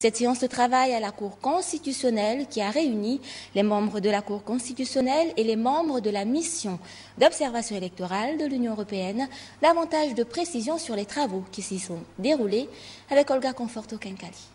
Cette séance de travail à la Cour constitutionnelle qui a réuni les membres de la Cour constitutionnelle et les membres de la mission d'observation électorale de l'Union européenne, davantage de précisions sur les travaux qui s'y sont déroulés avec Olga Conforto-Kenkali.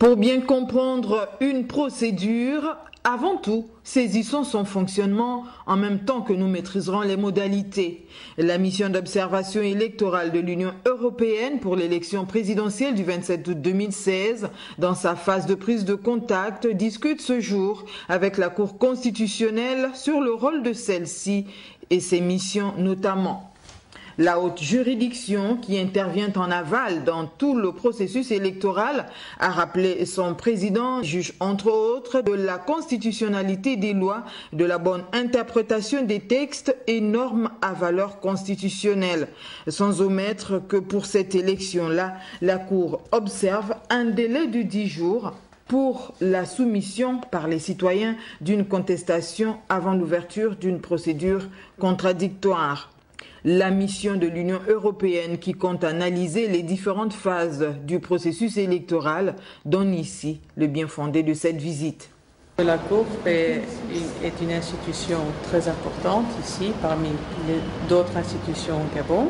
Pour bien comprendre une procédure, avant tout, saisissons son fonctionnement en même temps que nous maîtriserons les modalités. La mission d'observation électorale de l'Union européenne pour l'élection présidentielle du 27 août 2016, dans sa phase de prise de contact, discute ce jour avec la Cour constitutionnelle sur le rôle de celle-ci et ses missions notamment. La haute juridiction, qui intervient en aval dans tout le processus électoral, a rappelé son président, juge entre autres de la constitutionnalité des lois, de la bonne interprétation des textes et normes à valeur constitutionnelle. Sans omettre que pour cette élection-là, la Cour observe un délai de 10 jours pour la soumission par les citoyens d'une contestation avant l'ouverture d'une procédure contradictoire. La mission de l'Union européenne qui compte analyser les différentes phases du processus électoral donne ici le bien fondé de cette visite. La Cour est une institution très importante ici parmi d'autres institutions au Gabon,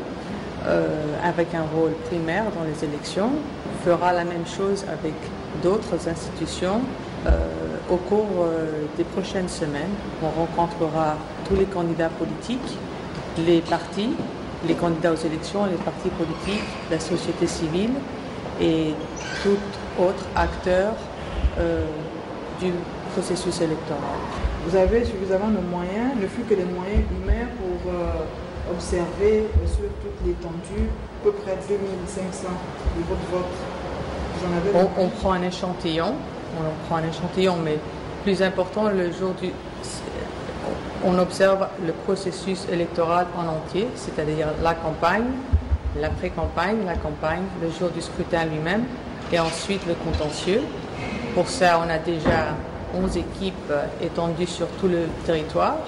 avec un rôle primaire dans les élections, fera la même chose avec d'autres institutions au cours des prochaines semaines. On rencontrera tous les candidats politiques, les partis, les candidats aux élections, les partis politiques, la société civile et tout autre acteur du processus électoral. Vous avez suffisamment de moyens, ne fut que les moyens humains pour observer sur toute l'étendue à peu près 2500 de votre vote. On prend un échantillon, mais plus important, le jour du... On observe le processus électoral en entier, c'est-à-dire la campagne, la pré-campagne, la campagne, le jour du scrutin lui-même et ensuite le contentieux. Pour ça, on a déjà 11 équipes étendues sur tout le territoire,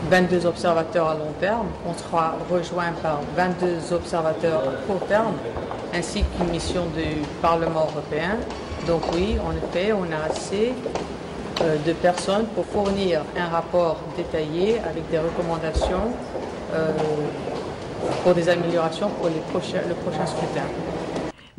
22 observateurs à long terme. On sera rejoint par 22 observateurs à court terme, ainsi qu'une mission du Parlement européen. Donc oui, en effet, on a assez de personnes pour fournir un rapport détaillé avec des recommandations pour des améliorations pour le prochain scrutin.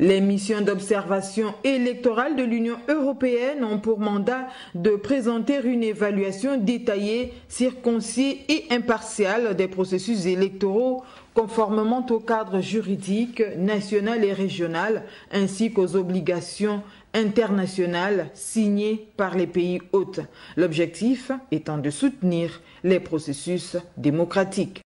Les missions d'observation électorale de l'Union européenne ont pour mandat de présenter une évaluation détaillée, circoncis et impartiale des processus électoraux conformément au cadre juridique national et régional ainsi qu'aux obligations internationales signées par les pays hôtes. L'objectif étant de soutenir les processus démocratiques.